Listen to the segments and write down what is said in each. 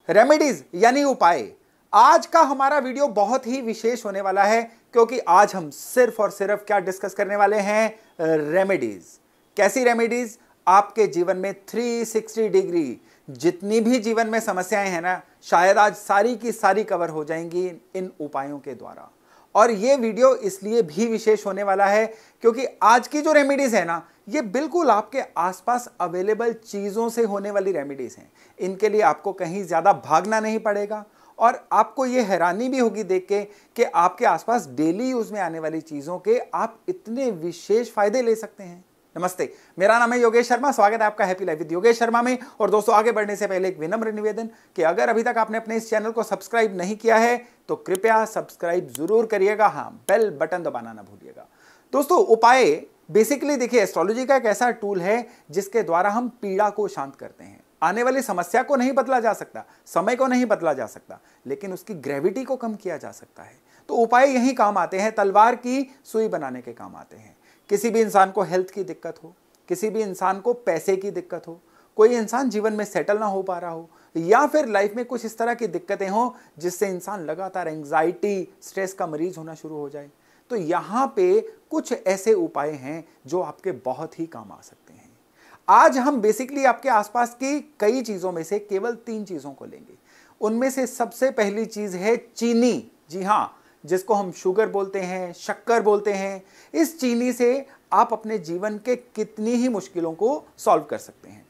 Remedies यानी उपाय। आज का हमारा वीडियो बहुत ही विशेष होने वाला है क्योंकि आज हम सिर्फ और सिर्फ क्या डिस्कस करने वाले हैं, रेमेडीज। कैसी रेमेडीज? आपके जीवन में 360 डिग्री जितनी भी जीवन में समस्याएं हैं ना, शायद आज सारी की सारी कवर हो जाएंगी इन उपायों के द्वारा। और ये वीडियो इसलिए भी विशेष होने वाला है क्योंकि आज की जो रेमेडीज है ना, ये बिल्कुल आपके आसपास अवेलेबल चीजों से होने वाली रेमेडीज हैं। इनके लिए आपको कहीं ज्यादा भागना नहीं पड़ेगा और आपको ये हैरानी भी होगी देख के कि आपके आसपास डेली यूज में आने वाली चीजों के आप इतने विशेष फायदे ले सकते हैं। नमस्ते, मेरा नाम है योगेश शर्मा। स्वागत है आपका happy life with Yogesh Sharma में। और दोस्तों, आगे बढ़ने से पहले एक विनम्र निवेदन कि अगर अभी तक आपने अपने इस चैनल को सब्सक्राइब नहीं किया है तो कृपया सब्सक्राइब जरूर करिएगा। हाँ, बेल बटन दबाना ना भूलिएगा। दोस्तों, उपाय बेसिकली देखिए, एस्ट्रोलॉजी का एक ऐसा टूल है जिसके द्वारा हम पीड़ा को शांत करते हैं। आने वाली समस्या को नहीं बदला जा सकता, समय को नहीं बदला जा सकता, लेकिन उसकी ग्रेविटी को कम किया जा सकता है। तो उपाय यही काम आते हैं, तलवार की सुई बनाने के काम आते हैं। किसी भी इंसान को हेल्थ की दिक्कत हो, किसी भी इंसान को पैसे की दिक्कत हो, कोई इंसान जीवन में सेटल ना हो पा रहा हो, या फिर लाइफ में कुछ इस तरह की दिक्कतें हो जिससे इंसान लगातार एंजाइटी, स्ट्रेस का मरीज होना शुरू हो जाए, तो यहाँ पे कुछ ऐसे उपाय हैं जो आपके बहुत ही काम आ सकते हैं। आज हम बेसिकली आपके आसपास की कई चीजों में से केवल 3 चीजों को लेंगे। उनमें से सबसे पहली चीज है चीनी। जी हां, जिसको हम शुगर बोलते हैं, शक्कर बोलते हैं। इस चीनी से आप अपने जीवन के कितनी ही मुश्किलों को सॉल्व कर सकते हैं।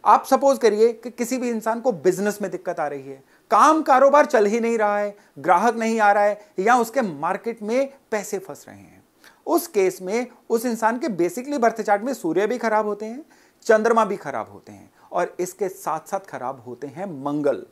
आप सपोज करिए कि किसी भी इंसान को बिजनेस में दिक्कत आ रही है, काम कारोबार चल ही नहीं रहा है, ग्राहक नहीं आ रहा है, या उसके मार्केट में पैसे फंस रहे हैं। उस केस में उस इंसान के बेसिकली बर्थ चार्ट में सूर्य भी खराब होते हैं, चंद्रमा भी खराब होते हैं, और इसके साथ साथ खराब होते हैं मंगल।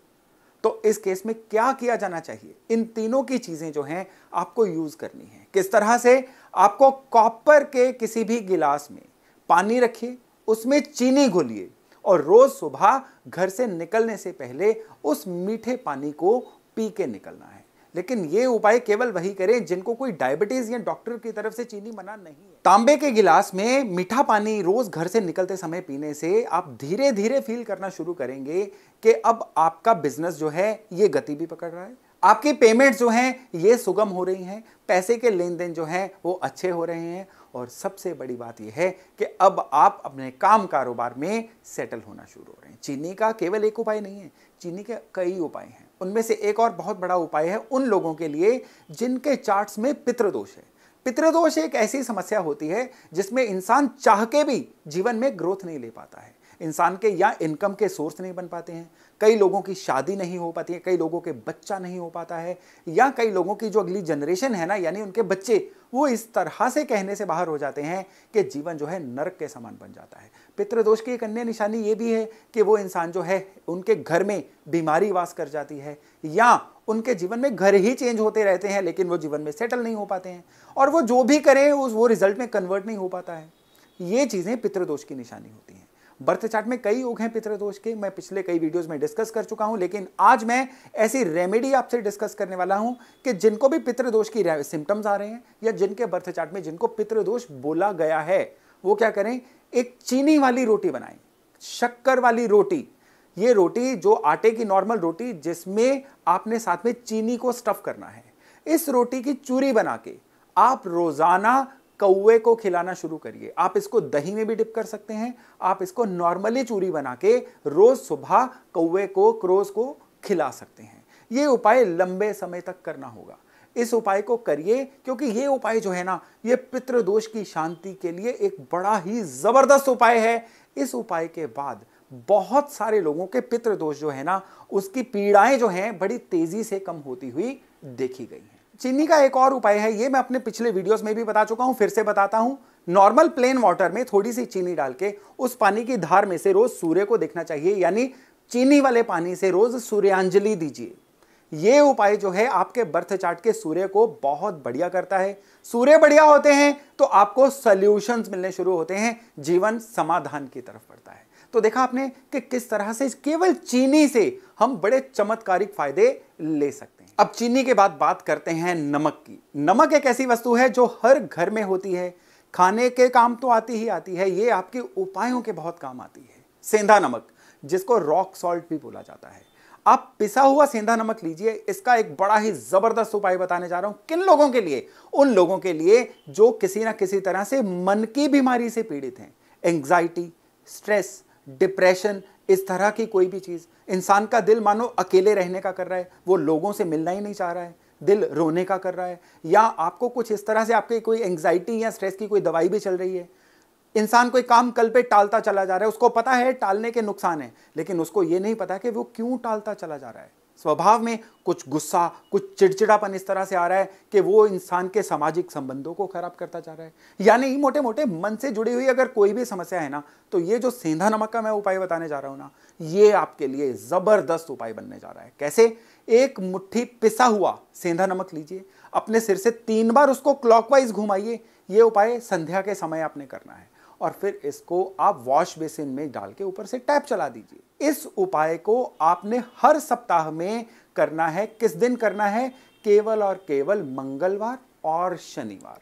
तो इस केस में क्या किया जाना चाहिए? इन तीनों की चीजें जो हैं आपको यूज करनी है। किस तरह से? आपको कॉपर के किसी भी गिलास में पानी रखिए, उसमें चीनी घोलिए और रोज सुबह घर से निकलने से पहले उस मीठे पानी को पी के निकलना है। लेकिन ये उपाय केवल वही करें जिनको कोई डायबिटीज या डॉक्टर की तरफ से चीनी मना नहीं है। तांबे के गिलास में मीठा पानी रोज घर से निकलते समय पीने से आप धीरे धीरे फील करना शुरू करेंगे कि अब आपका बिजनेस जो है ये गति भी पकड़ रहा है, आपकी पेमेंट जो हैं ये सुगम हो रही हैं, पैसे के लेन देन जो हैं वो अच्छे हो रहे हैं, और सबसे बड़ी बात यह है कि अब आप अपने काम कारोबार में सेटल होना शुरू हो रहे हैं। चीनी का केवल एक उपाय नहीं है, चीनी के कई उपाय हैं। उनमें से एक और बहुत बड़ा उपाय है उन लोगों के लिए जिनके चार्ट्स में पितृदोष है। पितृदोष एक ऐसी समस्या होती है जिसमें इंसान चाह के भी जीवन में ग्रोथ नहीं ले पाता है। इंसान के या इनकम के सोर्स नहीं बन पाते हैं, कई लोगों की शादी नहीं हो पाती है, कई लोगों के बच्चा नहीं हो पाता है, या कई लोगों की जो अगली जनरेशन है ना, यानी उनके बच्चे, वो इस तरह से कहने से बाहर हो जाते हैं कि जीवन जो है नरक के समान बन जाता है। पितृदोष की एक अन्य निशानी ये भी है कि वो इंसान जो है उनके घर में बीमारी वास कर जाती है, या उनके जीवन में घर ही चेंज होते रहते हैं लेकिन वो जीवन में सेटल नहीं हो पाते हैं, और वो जो भी करें वो रिजल्ट में कन्वर्ट नहीं हो पाता है। ये चीजें पितृदोष की निशानी होती हैं। बर्थ चार्ट में कई योग हैं पितृदोष के, मैं पिछले कई वीडियोस में डिस्कस कर चुका हूं, लेकिन आज मैं ऐसी रेमेडी आपसे डिस्कस करने वाला हूं कि जिनको भी पितृदोष की सिम्टम्स आ रहे हैं या जिनके बर्थ चार्ट में जिनको पितृदोष बोला गया है, वो क्या करें? एक चीनी वाली रोटी बनाएं, शक्कर वाली रोटी। ये रोटी जो आटे की नॉर्मल रोटी जिसमें आपने साथ में चीनी को स्टफ करना है, इस रोटी की चूरी बना के आप रोजाना कौवे को खिलाना शुरू करिए। आप इसको दही में भी डिप कर सकते हैं, आप इसको नॉर्मली चूरी बना के रोज सुबह कौवे को, क्रोज को खिला सकते हैं। ये उपाय लंबे समय तक करना होगा। इस उपाय को करिए क्योंकि ये उपाय जो है ना, ये पितृदोष की शांति के लिए एक बड़ा ही जबरदस्त उपाय है। इस उपाय के बाद बहुत सारे लोगों के पितृदोष जो है ना, उसकी पीड़ाएं जो हैं बड़ी तेजी से कम होती हुई देखी गई हैं। चीनी का एक और उपाय है, ये मैं अपने पिछले वीडियोस में भी बता चुका हूं, फिर से बताता हूं। नॉर्मल प्लेन वाटर में थोड़ी सी चीनी डाल के उस पानी की धार में से रोज सूर्य को देखना चाहिए, यानी चीनी वाले पानी से रोज सूर्यांजलि दीजिए। ये उपाय जो है आपके बर्थ चार्ट के सूर्य को बहुत बढ़िया करता है। सूर्य बढ़िया होते हैं तो आपको सॉल्यूशंस मिलने शुरू होते हैं, जीवन समाधान की तरफ बढ़ता है। तो देखा आपने कि किस तरह से केवल चीनी से हम बड़े चमत्कारिक फायदे ले सकते हैं। अब चीनी के बाद बात करते हैं नमक की। नमक एक ऐसी वस्तु है जो हर घर में होती है, खाने के काम तो आती ही आती है, ये आपके उपायों के बहुत काम आती है। सेंधा नमक, जिसको रॉक सॉल्ट भी बोला जाता है। आप पिसा हुआ सेंधा नमक लीजिए। इसका एक बड़ा ही जबरदस्त उपाय बताने जा रहा हूं। किन लोगों के लिए? उन लोगों के लिए जो किसी ना किसी तरह से मन की बीमारी से पीड़ित हैं। एंग्जाइटी, स्ट्रेस, डिप्रेशन, इस तरह की कोई भी चीज। इंसान का दिल मानो अकेले रहने का कर रहा है, वो लोगों से मिलना ही नहीं चाह रहा है, दिल रोने का कर रहा है, या आपको कुछ इस तरह से आपके कोई एंग्जाइटी या स्ट्रेस की कोई दवाई भी चल रही है। इंसान कोई काम कल पे टालता चला जा रहा है, उसको पता है टालने के नुकसान है, लेकिन उसको यह नहीं पता कि वो क्यों टालता चला जा रहा है। स्वभाव में कुछ गुस्सा, कुछ चिड़चिड़ापन इस तरह से आ रहा है कि वो इंसान के सामाजिक संबंधों को खराब करता जा रहा है। यानी मोटे मोटे मन से जुड़ी हुई अगर कोई भी समस्या है ना, तो ये जो सेंधा नमक का मैं उपाय बताने जा रहा हूं ना, ये आपके लिए जबरदस्त उपाय बनने जा रहा है। कैसे? एक मुट्ठी पिसा हुआ सेंधा नमक लीजिए, अपने सिर से 3 बार उसको क्लॉकवाइज घुमाइए। ये उपाय संध्या के समय आपने करना है, और फिर इसको आप वॉश बेसिन में डाल के ऊपर से टैप चला दीजिए। इस उपाय को आपने हर सप्ताह में करना है। किस दिन करना है? केवल और केवल मंगलवार और शनिवार।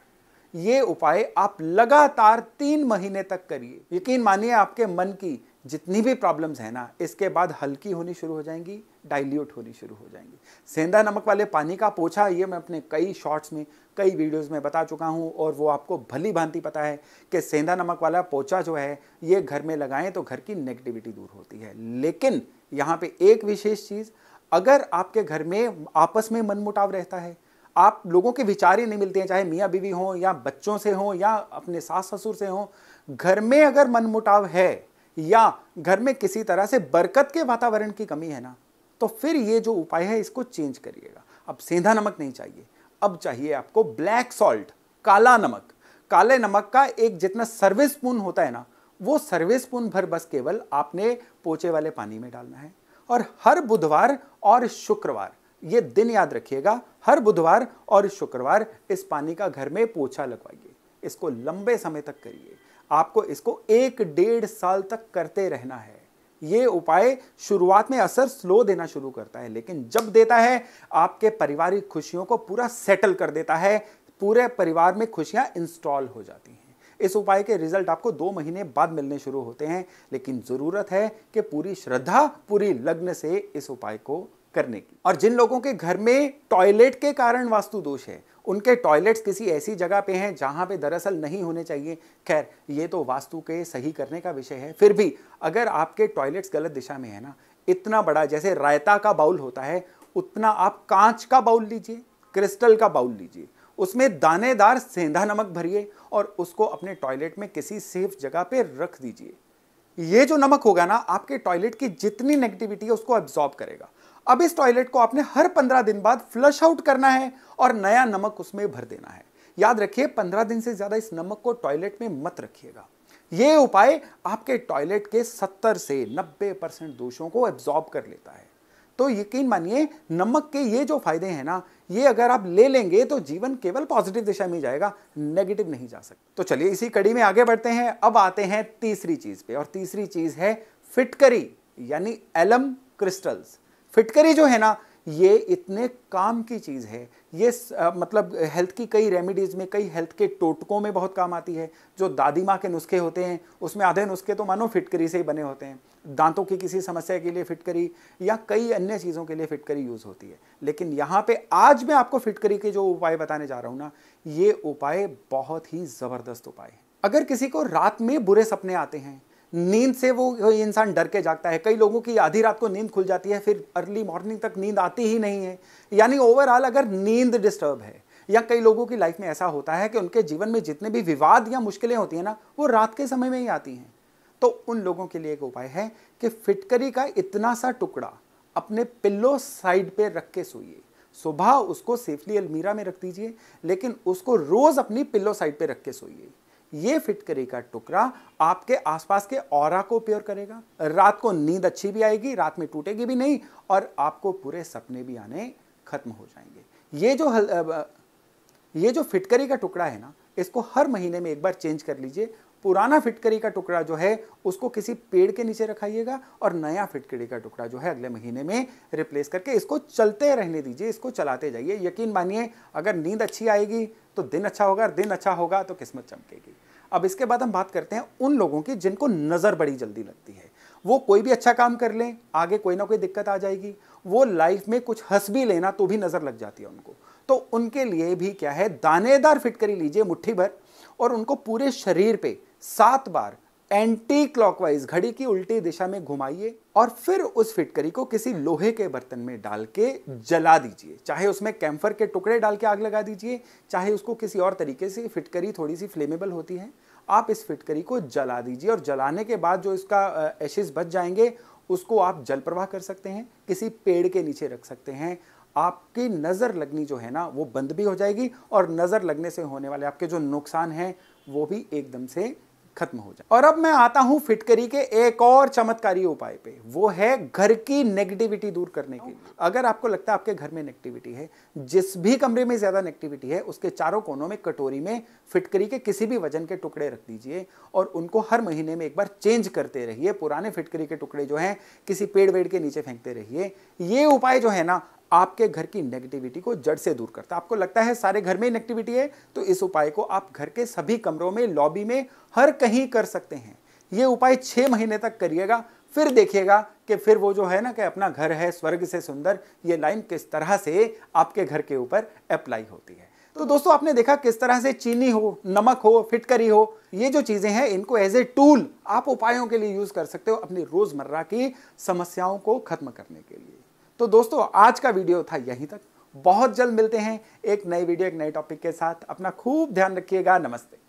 ये उपाय आप लगातार 3 महीने तक करिए। यकीन मानिए आपके मन की जितनी भी प्रॉब्लम्स है ना, इसके बाद हल्की होनी शुरू हो जाएंगी, डाइल्यूट होनी शुरू हो जाएंगी। सेंधा नमक वाले पानी का पोछा, ये मैं अपने कई शॉर्ट्स में, कई वीडियोस में बता चुका हूं, और वो आपको भली भांति पता है कि सेंधा नमक वाला पोछा जो है ये घर में लगाएं तो घर की नेगेटिविटी दूर होती है। लेकिन यहाँ पे एक विशेष चीज, अगर आपके घर में आपस में मनमुटाव रहता है, आप लोगों के विचार ही नहीं मिलते हैं, चाहे मियाँ बीवी हों या बच्चों से हों या अपने सास ससुर से हों, घर में अगर मनमुटाव है या घर में किसी तरह से बरकत के वातावरण की कमी है ना, तो फिर ये जो उपाय है इसको चेंज करिएगा। अब सेंधा नमक नहीं चाहिए, अब चाहिए आपको ब्लैक सॉल्ट, काला नमक। काले नमक का एक जितना सर्विस स्पून होता है ना, वो सर्विस स्पून भर बस केवल आपने पोछे वाले पानी में डालना है। और हर बुधवार और शुक्रवार, ये दिन याद रखिएगा, हर बुधवार और शुक्रवार इस पानी का घर में पोछा लगवाइए। इसको लंबे समय तक करिए। आपको इसको 1-1.5 साल तक करते रहना है। ये उपाय शुरुआत में असर स्लो देना शुरू करता है, लेकिन जब देता है आपके पारिवारिक खुशियों को पूरा सेटल कर देता है। पूरे परिवार में खुशियां इंस्टॉल हो जाती हैं। इस उपाय के रिजल्ट आपको 2 महीने बाद मिलने शुरू होते हैं, लेकिन जरूरत है कि पूरी श्रद्धा, पूरी लग्न से इस उपाय को करने की। और जिन लोगों के घर में टॉयलेट के कारण वास्तु दोष है, उनके टॉयलेट्स किसी ऐसी जगह पे हैं जहां पे दरअसल नहीं होने चाहिए, खैर ये तो वास्तु के सही करने का विषय है। फिर भी अगर आपके टॉयलेट्स गलत दिशा में है ना, इतना बड़ा जैसे रायता का बाउल होता है, उतना आप कांच का बाउल लीजिए, क्रिस्टल का बाउल लीजिए, उसमें दानेदार सेंधा नमक भरिए और उसको अपने टॉयलेट में किसी सेफ जगह पे रख दीजिए। ये जो नमक होगा ना, आपके टॉयलेट की जितनी नेगेटिविटी है उसको एब्जॉर्ब करेगा। अब इस टॉयलेट को आपने हर 15 दिन बाद फ्लश आउट करना है और नया नमक उसमें भर देना है। याद रखिए, 15 दिन से ज्यादा इस नमक को टॉयलेट में मत रखिएगा। यह उपाय आपके टॉयलेट के 70 से 90% दोषों को एब्जॉर्ब कर लेता है। तो यकीन मानिए, नमक के ये जो फायदे हैं ना, ये अगर आप ले लेंगे तो जीवन केवल पॉजिटिव दिशा में जाएगा, नेगेटिव नहीं जा सकता। तो चलिए इसी कड़ी में आगे बढ़ते हैं। अब आते हैं तीसरी चीज पे, और तीसरी चीज है फिटकरी, यानी एलम क्रिस्टल्स। फिटकरी जो है ना, ये इतने काम की चीज है। ये मतलब हेल्थ की कई रेमेडीज में, कई हेल्थ के टोटकों में बहुत काम आती है। जो दादी माँ के नुस्खे होते हैं, उसमें आधे नुस्खे तो मानो फिटकरी से ही बने होते हैं। दांतों की किसी समस्या के लिए फिटकरी या कई अन्य चीज़ों के लिए फिटकरी यूज होती है। लेकिन यहाँ पे आज मैं आपको फिटकरी के जो उपाय बताने जा रहा हूँ ना, ये उपाय बहुत ही जबरदस्त उपाय है। अगर किसी को रात में बुरे सपने आते हैं, नींद से वो इंसान डर के जागता है, कई लोगों की आधी रात को नींद खुल जाती है, फिर अर्ली मॉर्निंग तक नींद आती ही नहीं है, यानी ओवरऑल अगर नींद डिस्टर्ब है, या कई लोगों की लाइफ में ऐसा होता है कि उनके जीवन में जितने भी विवाद या मुश्किलें होती हैं ना, वो रात के समय में ही आती हैं, तो उन लोगों के लिए एक उपाय है कि फिटकरी का इतना सा टुकड़ा अपने पिल्लो साइड पे रख के सोइए। सुबह उसको सेफली अलमीरा में रख दीजिए, लेकिन उसको रोज अपनी पिल्लो साइड पे रख के सोइए। ये फिटकरी का टुकड़ा आपके आसपास के ऑरा को प्योर करेगा। रात को नींद अच्छी भी आएगी, रात में टूटेगी भी नहीं, और आपको पूरे सपने भी आने खत्म हो जाएंगे। ये जो फिटकरी का टुकड़ा है ना, इसको हर महीने में एक बार चेंज कर लीजिए। पुराना फिटकरी का टुकड़ा जो है उसको किसी पेड़ के नीचे रखाइएगा, और नया फिटकरी का टुकड़ा जो है अगले महीने में रिप्लेस करके इसको चलते रहने दीजिए, इसको चलाते जाइए। यकीन मानिए, अगर नींद अच्छी आएगी तो दिन अच्छा होगा, दिन अच्छा होगा तो किस्मत चमकेगी। अब इसके बाद हम बात करते हैं उन लोगों की जिनको नज़र बड़ी जल्दी लगती है। वो कोई भी अच्छा काम कर लें, आगे कोई ना कोई दिक्कत आ जाएगी। वो लाइफ में कुछ हंस भी लेना तो भी नजर लग जाती है उनको। तो उनके लिए भी क्या है, दानेदार फिटकरी लीजिए मुट्ठी भर और उनको पूरे शरीर पे 7 बार एंटी क्लॉकवाइज घड़ी की उल्टी दिशा में घुमाइए और फिर उस फिटकरी को किसी लोहे के बर्तन में डाल के जला दीजिए। चाहे उसमें कैम्फर के टुकड़े डाल के आग लगा दीजिए, चाहे उसको किसी और तरीके से, फिटकरी थोड़ी सी फ्लेमेबल होती है, आप इस फिटकरी को जला दीजिए और जलाने के बाद जो इसका एशेस बच जाएंगे उसको आप जल प्रवाह कर सकते हैं, किसी पेड़ के नीचे रख सकते हैं। आपकी नज़र लगनी जो है ना वो बंद भी हो जाएगी और नज़र लगने से होने वाले आपके जो नुकसान हैं वो भी एकदम से खत्म हो जाए। और अब मैं आता हूं फिटकरी के एक और चमत्कारी उपाय पे, वो है घर की नेगेटिविटी दूर करने के लिए। अगर आपको लगता है आपके घर में नेगेटिविटी है, जिस भी कमरे में ज्यादा नेगेटिविटी है उसके चारों कोनों में कटोरी में फिटकरी के किसी भी वजन के टुकड़े रख दीजिए और उनको हर महीने में एक बार चेंज करते रहिए। पुराने फिटकरी के टुकड़े जो हैं किसी पेड़ वेड़ के नीचे फेंकते रहिए। ये उपाय जो है ना आपके घर की नेगेटिविटी को जड़ से दूर करता है। आपको लगता है सारे घर में नेगेटिविटी है, तो इस उपाय को आप घर के सभी कमरों में, लॉबी में, हर कहीं कर सकते हैं। ये उपाय 6 महीने तक करिएगा, फिर देखिएगा कि फिर वो जो है ना कि अपना घर है स्वर्ग से सुंदर, ये लाइन किस तरह से आपके घर के ऊपर अप्लाई होती है। तो दोस्तों आपने देखा किस तरह से चीनी हो, नमक हो, फिटकरी हो, ये जो चीजें हैं इनको एज ए टूल आप उपायों के लिए यूज कर सकते हो अपनी रोजमर्रा की समस्याओं को खत्म करने के लिए। तो दोस्तों आज का वीडियो था यहीं तक। बहुत जल्द मिलते हैं एक नई वीडियो, एक नए टॉपिक के साथ। अपना खूब ध्यान रखिएगा। नमस्ते।